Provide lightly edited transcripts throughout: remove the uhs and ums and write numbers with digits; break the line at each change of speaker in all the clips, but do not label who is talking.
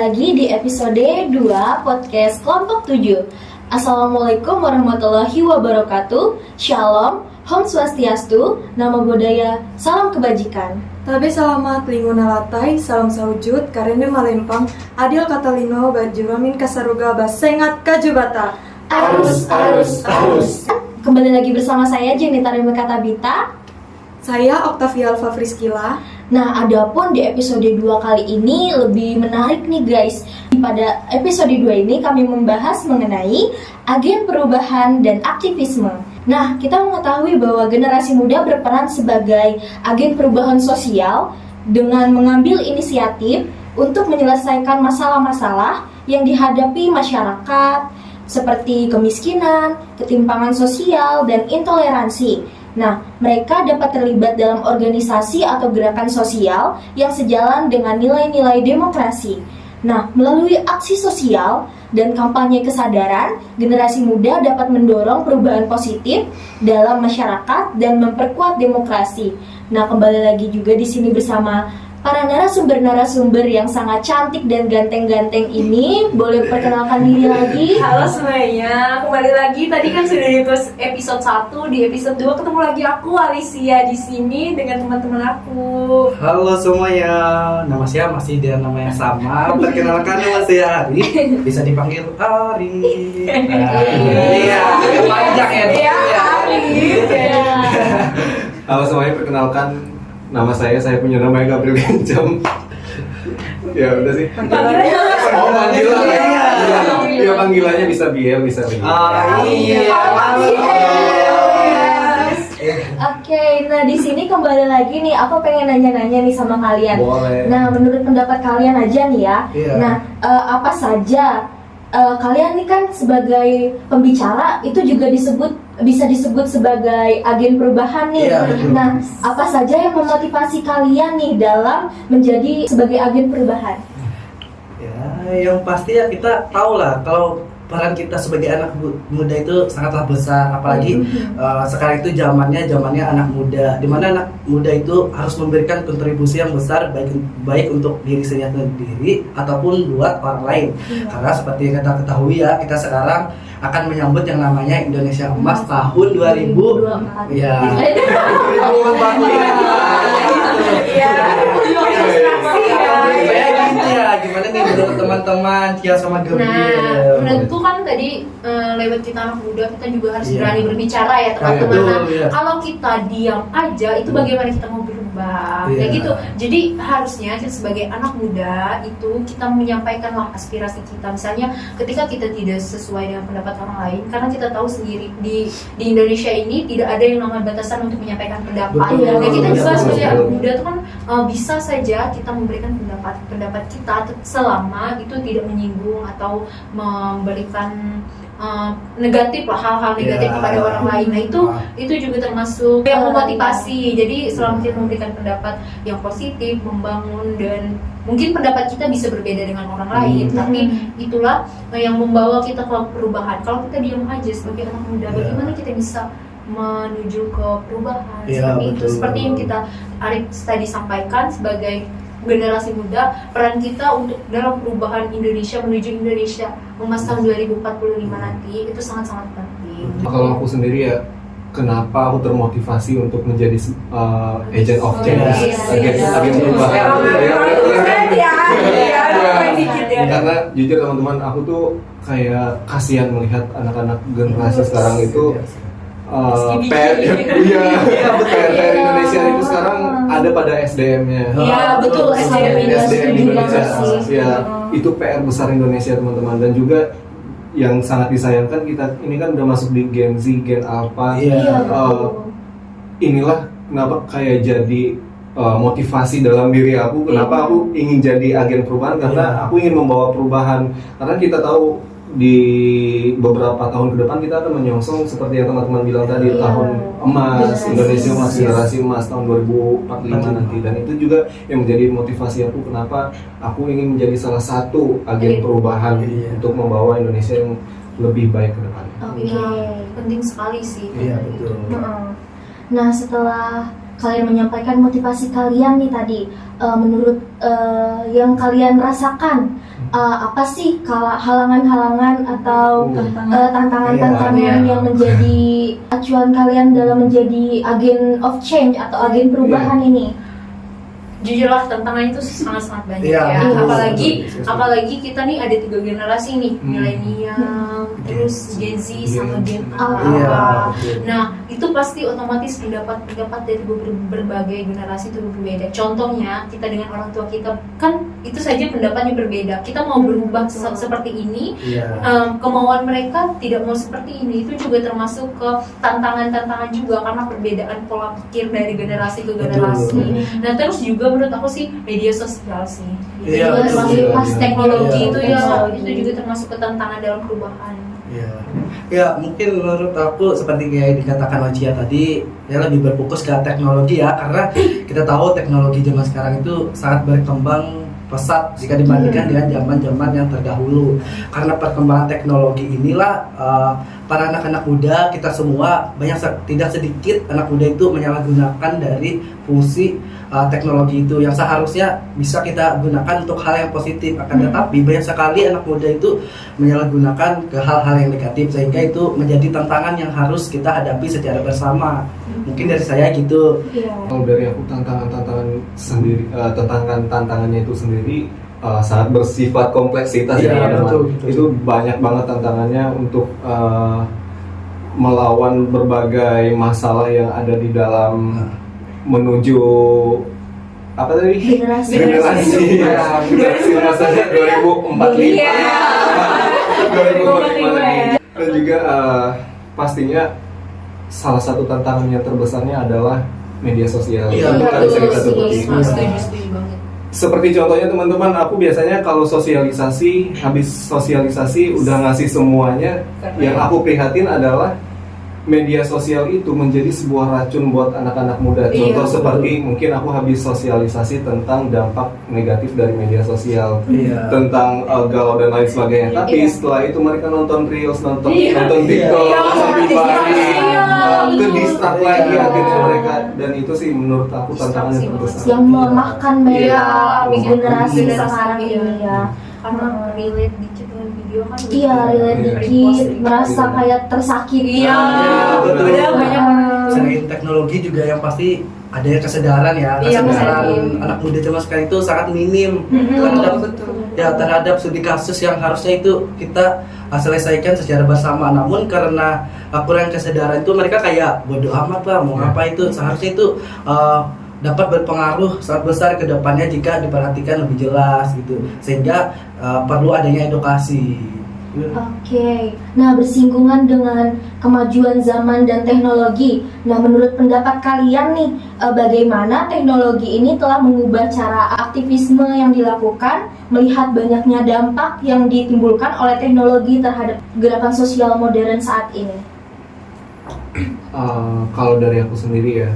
lagi di episode 2 podcast Kelompok 7. Assalamualaikum warahmatullahi wabarakatuh. Shalom, Om Swastiastu, Namo Buddhaya, Salam Kebajikan.
Tabe salamat linguna latai, salam saujud, karene malempang, adil katalino, bajuramin kasaruga, basengat kajubata.
Arus. Kembali lagi bersama saya Jenita Remeka Tabita.
Saya Octavia Alfa Friskila.
Nah, adapun di episode 2 kali ini lebih menarik nih guys. Pada episode 2 ini kami membahas mengenai agen perubahan dan aktivisme. Nah, kita mengetahui bahwa generasi muda berperan sebagai agen perubahan sosial dengan mengambil inisiatif untuk menyelesaikan masalah-masalah yang dihadapi masyarakat seperti kemiskinan, ketimpangan sosial, dan intoleransi. Nah, mereka dapat terlibat dalam organisasi atau gerakan sosial yang sejalan dengan nilai-nilai demokrasi. Nah, melalui aksi sosial dan kampanye kesadaran, generasi muda dapat mendorong perubahan positif dalam masyarakat dan memperkuat demokrasi. Nah, kembali lagi juga di sini bersama para narasumber yang sangat cantik dan ganteng-ganteng ini. Boleh perkenalkan diri lagi?
Halo semuanya, kembali lagi. Tadi kan sudah di episode 1, di episode 2 ketemu lagi aku Alicia di sini dengan teman-teman aku.
Halo semuanya, nama saya masih dengan nama yang sama. Perkenalkan, nama saya Ari, bisa dipanggil Ari. Iya, panjang ya.
Iya, Ari.
Halo semuanya, perkenalkan nama saya punya nama Gabriel Kencam. Ya udah sih.
Panggilannya
Ya panggilannya bisa Biel, bisa Biel.
Oke, nah di sini kembali lagi nih, aku pengen nanya-nanya nih sama kalian.
Boleh.
Nah, menurut pendapat kalian aja nih ya.
Iya.
Nah, apa saja kalian nih kan sebagai pembicara itu juga bisa disebut sebagai agen perubahan nih.
Iya, betul.
Nah, apa saja yang memotivasi kalian nih dalam menjadi sebagai agen perubahan?
Ya, yang pasti ya kita tahu lah kalau peran kita sebagai anak muda itu sangatlah besar, apalagi sekarang itu zamannya anak muda, dimana anak muda itu harus memberikan kontribusi yang besar baik untuk diri sendiri ataupun buat orang lain. Karena seperti yang kita ketahui ya, kita sekarang akan menyambut yang namanya Indonesia Emas tahun 2000. Ya. 2024. Gimana nih menurut teman-teman Tia sama Gabriel?
Nah, menurutku kan tadi lewat kita anak muda, kita juga harus berani berbicara ya teman-teman. Nah, kalau kita diam aja, itu bagaimana kita mau berubah? Kayak gitu. Jadi harusnya kita sebagai anak muda itu kita menyampaikanlah aspirasi kita. Misalnya ketika kita tidak sesuai dengan pendapat orang lain, karena kita tahu sendiri di Indonesia ini tidak ada yang namanya batasan untuk menyampaikan pendapat. Nah, kita juga sebagai anak muda itu kan bisa saja kita memberikan pendapat kita selama itu tidak menyinggung atau memberikan negatif lah, hal-hal negatif kepada orang lain. Nah, itu juga termasuk yang memotivasi. Jadi selama kita memberikan pendapat yang positif, membangun, dan mungkin pendapat kita bisa berbeda dengan orang lain, tapi itulah yang membawa kita ke perubahan. Kalau kita diam aja sebagai anak muda, bagaimana kita bisa menuju ke perubahan? Seperti yang kita Arif tadi sampaikan, sebagai generasi muda, peran kita untuk dalam perubahan Indonesia menuju Indonesia Emas tahun 2045 nanti itu sangat-sangat penting.
Kalau aku sendiri ya, kenapa aku termotivasi untuk menjadi agent of change, agen perubahan? Karena jujur teman-teman, aku tuh kayak kasihan melihat anak-anak generasi sekarang itu PR Indonesia itu sekarang ada pada SDM-nya.
Iya, betul, SDM
Indonesia. Ya, itu PR besar Indonesia teman-teman, dan juga yang sangat disayangkan kita ini kan udah masuk di Gen Z, Gen Alpha. Inilah kenapa kayak jadi motivasi dalam diri aku, kenapa aku ingin jadi agen perubahan, karena aku ingin membawa perubahan. Karena kita tahu di beberapa tahun ke depan kita akan menyongsong seperti yang teman-teman bilang tadi, tahun emas, Indonesia Emas, generasi emas tahun 2045 nanti. Dan itu juga yang menjadi motivasi aku, kenapa aku ingin menjadi salah satu agen perubahan untuk membawa Indonesia yang lebih baik ke depan.
Oke,
penting sekali sih.
Iya, betul.
Nah, setelah kalian menyampaikan motivasi kalian nih tadi, menurut yang kalian rasakan, apa sih halangan-halangan atau tantangan-tantangan yang menjadi acuan kalian dalam menjadi agen of change atau agen perubahan ini?
Jujurlah tantangan itu sangat-sangat banyak
Iya,
ya.
betul.
Apalagi kita nih ada 3 generasi nih, milenial, terus Gen Z sama Gen
Iya,
Alpha.
betul.
Nah, itu pasti otomatis pendapat dari berbagai generasi itu berbeda. Contohnya, kita dengan orang tua kita kan itu saja pendapatnya berbeda. Kita mau berubah seperti ini,
Iya.
kemauan mereka tidak mau seperti ini. Itu juga termasuk ke tantangan-tantangan juga karena perbedaan pola pikir dari generasi ke generasi.
Betul.
Nah, terus juga menurut aku sih media sosial sih. Itu
Iya,
juga
betul.
termasuk
Iya,
pas
iya.
teknologi
Iya,
itu
betul.
ya,
Teknologi.
itu juga termasuk ke tantangan dalam perubahan.
Ya, ya mungkin menurut aku seperti kayak dikatakan Ocia tadi, ya lebih berfokus ke teknologi ya, karena kita tahu teknologi zaman sekarang itu sangat berkembang pesat jika dibandingkan dengan zaman-zaman yang terdahulu. Karena perkembangan teknologi inilah para anak-anak muda kita semua tidak sedikit anak muda itu menyalahgunakan dari fungsi teknologi itu yang seharusnya bisa kita gunakan untuk hal yang positif. Akan tetapi banyak sekali anak muda itu menyalahgunakan ke hal-hal yang negatif, sehingga itu menjadi tantangan yang harus kita hadapi secara bersama. Mungkin dari saya gitu.
Iya.
Kalau dari aku tantangan sendiri, tantangannya itu sendiri sangat bersifat kompleksitas
Iya,
ya teman-teman.
betul.
Itu banyak banget tantangannya untuk melawan berbagai masalah yang ada di dalam menuju apa tadi?
Generasi.
Generasi masanya 2045.
Iya.
2045 dan juga pastinya salah satu tantangan yang terbesarnya adalah media sosial.
Iya,
Kita bisa kita
betul.
tutupi.
Setuju banget.
Seperti contohnya teman-teman, aku biasanya kalau habis sosialisasi udah ngasih semuanya. Yang aku prihatin adalah media sosial itu menjadi sebuah racun buat anak-anak muda. Contoh
Iya,
seperti mungkin aku habis sosialisasi tentang dampak negatif dari media sosial,
Iya.
tentang galau dan lain sebagainya. Tapi
Iya.
setelah itu mereka nonton reels, nonton
Iya.
TikTok,
Iya.
sambil
Iya.
ke distrak lagi
Iya.
akhirnya mereka, dan itu sih menurut aku tantangan yang terbesar.
Yang melemahkan mereka
Iya,
generasi
generasi
sekarang
iya.
ini ya.
Karena relate dikit dengan video kan.
Iya, relate
Iya.
dikit, merasa kayak tersakiti.
Iya,
betul.
udah banyak.
Selain teknologi juga yang pasti ada kesadaran ya,
Iya,
kesadaran
betul.
anak muda zaman sekarang itu sangat minim terhadap studi kasus yang harusnya itu kita selesaikan secara bersama. Namun karena kurang kesadaran itu mereka kayak bodoh amat lah mau apa itu, seharusnya itu dapat berpengaruh sangat besar ke depannya jika diperhatikan lebih jelas gitu, sehingga perlu adanya edukasi.
Oke, nah bersinggungan dengan kemajuan zaman dan teknologi. Nah, menurut pendapat kalian nih, bagaimana teknologi ini telah mengubah cara aktivisme yang dilakukan, melihat banyaknya dampak yang ditimbulkan oleh teknologi terhadap gerakan sosial modern saat ini?
Kalau dari aku sendiri ya,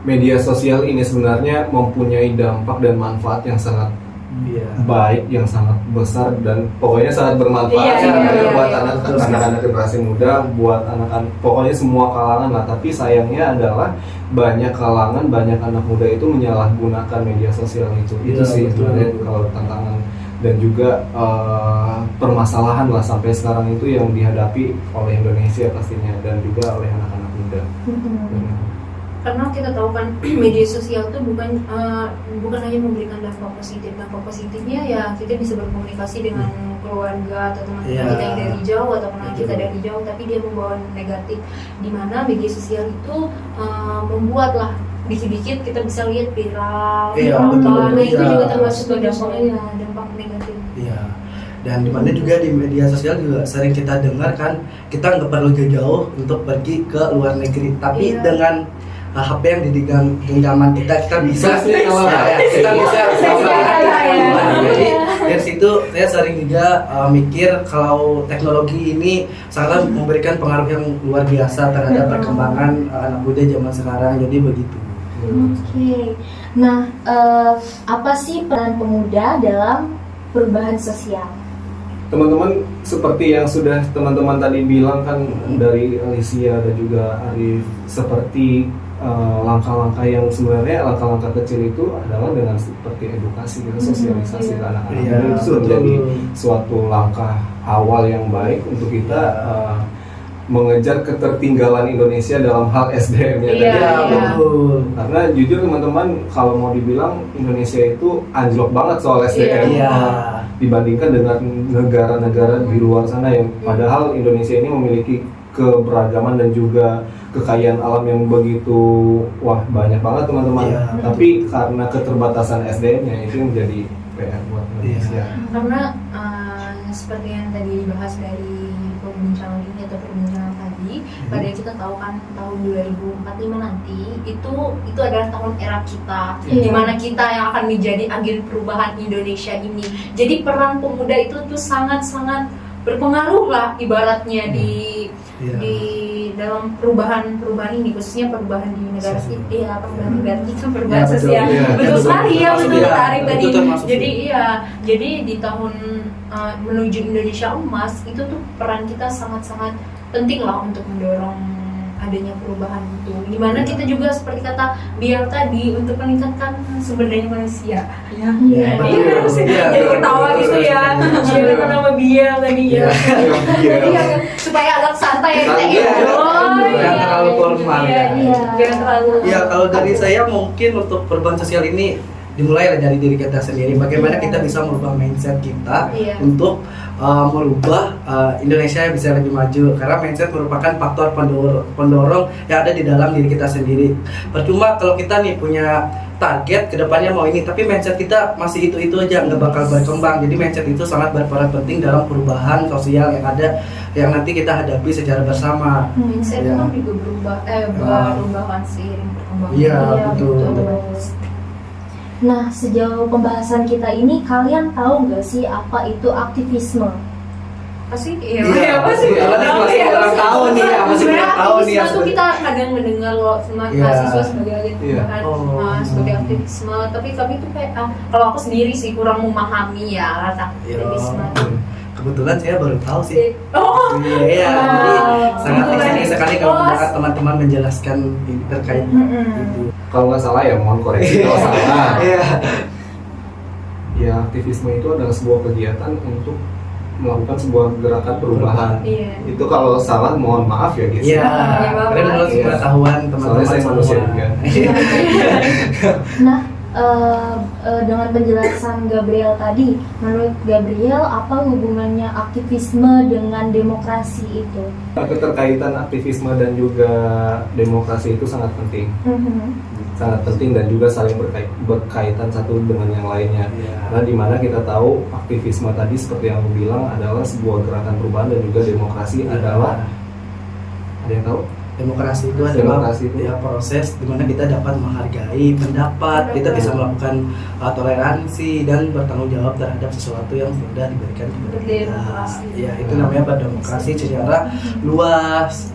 media sosial ini sebenarnya mempunyai dampak dan manfaat yang sangat
Iya.
baik, yang sangat besar, dan pokoknya sangat bermanfaat
Iya, iya,
buat
iya.
anak-anak generasi muda, buat anak-anak, pokoknya semua kalangan lah. Tapi sayangnya adalah banyak kalangan, banyak anak muda itu menyalahgunakan media sosial itu.
Iya,
Itu sih
betul.
sebenarnya kalau tantangan dan juga permasalahan lah sampai sekarang itu yang dihadapi oleh Indonesia pastinya, dan juga oleh anak-anak muda.
Karena kita tahu kan media sosial itu bukan hanya memberikan dampak positif. Dampak positifnya ya kita bisa berkomunikasi dengan keluarga atau teman-teman
Iya.
kita yang dari jauh atau kenalan kita
Betul.
dari jauh, tapi dia membawa negatif. Di mana media sosial itu membuatlah dikit-dikit kita bisa lihat viral,
Iya,
apa.
betul,
Nah itu
iya.
juga termasuk ke dampak negatif.
Iya. Dan dimana juga di media sosial juga sering kita dengar kan, kita nggak perlu jauh-jauh untuk pergi ke luar negeri, tapi
Iya.
dengan HP yang di genggaman kita bisa kita bisa jadi dari situ saya sering juga mikir kalau teknologi ini sangat memberikan pengaruh yang luar biasa terhadap perkembangan anak muda zaman sekarang, jadi begitu.
Oke, nah apa sih peran pemuda dalam perubahan sosial?
Teman-teman, seperti yang sudah teman-teman tadi bilang kan, dari Alicia dan juga Arif, seperti langkah-langkah yang sebenarnya langkah-langkah kecil itu adalah dengan seperti edukasi gitu, sosialisasi ke anak-anak
Iya,
muda itu
betul.
menjadi suatu langkah awal yang baik untuk kita mengejar ketertinggalan Indonesia dalam hal SDM-nya
Iya,
tadi.
Iya, betul.
Karena jujur teman-teman, kalau mau dibilang Indonesia itu anjlok banget soal SDM
Iya.
dibandingkan dengan negara-negara di luar sana yang padahal Indonesia ini memiliki keberagaman dan juga kekayaan alam yang begitu banyak banget teman-teman.
Iya.
Tapi karena keterbatasan SDM-nya itu yang menjadi PR buat Indonesia.
Karena seperti yang tadi dibahas dari perbincangan ini atau perbincangan tadi, pada kita tahu kan tahun 2045 nanti itu adalah tahun era kita, di mana kita yang akan menjadi agen perubahan Indonesia ini. Jadi peran pemuda itu tuh sangat-sangat berpengaruh lah ibaratnya di dalam perubahan ini, khususnya perubahan di negara kita, perubahan negara kita, perubahan
Ya, betul.
sosial.
Iya,
Betul sekali ya, betul
Iya,
tarik tadi.
itu termasuk.
Jadi di tahun menuju Indonesia emas itu tuh peran kita sangat-sangat penting lah untuk mendorong adanya perubahan itu. Dimana kita juga seperti kata Bial tadi untuk meningkatkan sumber daya manusia.
Ya.
Iya.
Betul. Iya,
Jadi ketawa
betul,
gitu ya.
betul.
Jadi nama Bial tadi ya.
Iya.
Jadi supaya agak santai ya kita ya.
Iya,
Oh,
jangan
iya.
terlalu formal ya.
Iya.
Jangan terlalu.
Ya, kalau dari saya mungkin untuk perubahan sosial ini dimulai dari diri kita sendiri. Bagaimana kita bisa merubah mindset kita
Iya.
untuk merubah Indonesia bisa lebih maju. Karena mindset merupakan faktor pendorong yang ada di dalam diri kita sendiri. Percuma kalau kita nih punya target kedepannya mau ini, tapi mindset kita masih itu aja, nggak bakal berkembang. Jadi mindset itu sangat berperan penting dalam perubahan sosial yang ada, yang nanti kita hadapi secara bersama.
Mindset
Iya.
kan juga berubah kan seiring perkembangan.
Iya, betul.
Nah, sejauh pembahasan kita ini, kalian tahu nggak sih apa itu aktivisme?
Pasti
Iya,
apa sih?
iya, pasti kurang tahu nih, apa sih kurang tahu nih,
Aktivisme tuh
ya,
kita kadang mendengar loh
Iya.
mahasiswa sebagai agen
Iya.
perubahan,
Oh.
sebagai aktivisme. Tapi kami tuh kayak kalau aku sendiri sih kurang memahami ya kata aktivisme.
Kebetulan saya baru tahu sih.
Oh,
Iya, jadi sangat
Kebetulan.
exciting sekali kalau
Oh.
mendengar teman-teman menjelaskan terkait itu.
Kalau nggak salah ya, mohon koreksi kalau salah.
Iya.
Ya, aktivisme itu adalah sebuah kegiatan untuk melakukan sebuah gerakan perubahan.
iya.
Itu kalau salah mohon maaf ya guys.
Iya,
Bapak.
karena menurut
Iya.
pengetahuan teman-teman
Soalnya saya
semua.
manusia juga.
Nah, dengan penjelasan Gabriel tadi, menurut Gabriel apa hubungannya aktivisme dengan demokrasi itu?
Keterkaitan aktivisme dan juga demokrasi itu sangat penting. Sangat penting dan juga saling berkaitan satu dengan yang lainnya.
Iya.
Karena dimana kita tahu aktivisme tadi seperti yang aku bilang adalah sebuah gerakan perubahan dan juga demokrasi adalah, ada yang tahu?
Demokrasi itu adalah
Demokrasi itu.
ya proses di mana kita dapat menghargai pendapat, kita bisa melakukan toleransi dan bertanggung jawab terhadap sesuatu yang sudah diberikan kepada kita.
Berdemokrasi.
Ya, itu namanya berdemokrasi secara luas.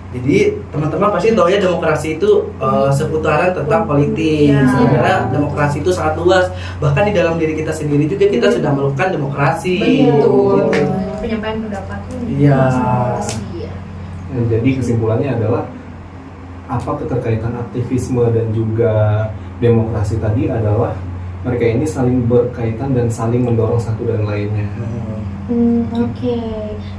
Jadi teman-teman pasti tahu ya demokrasi itu seputaran tentang politik.
Ya.
Sebenarnya demokrasi itu sangat luas. Bahkan di dalam diri kita sendiri juga kita sudah melakukan demokrasi.
Betul.
Gitu.
Penyampaian pendapat itu
Iya.
demokrasi, ya.
Nah, jadi kesimpulannya adalah apa keterkaitan aktivisme dan juga demokrasi tadi adalah mereka ini saling berkaitan dan saling mendorong satu dan lainnya.
Oke.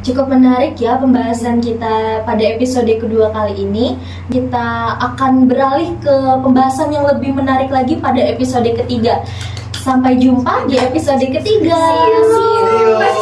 Cukup menarik ya pembahasan kita pada episode kedua kali ini. Kita akan beralih ke pembahasan yang lebih menarik lagi pada episode ketiga. Sampai jumpa di episode ketiga.
See you.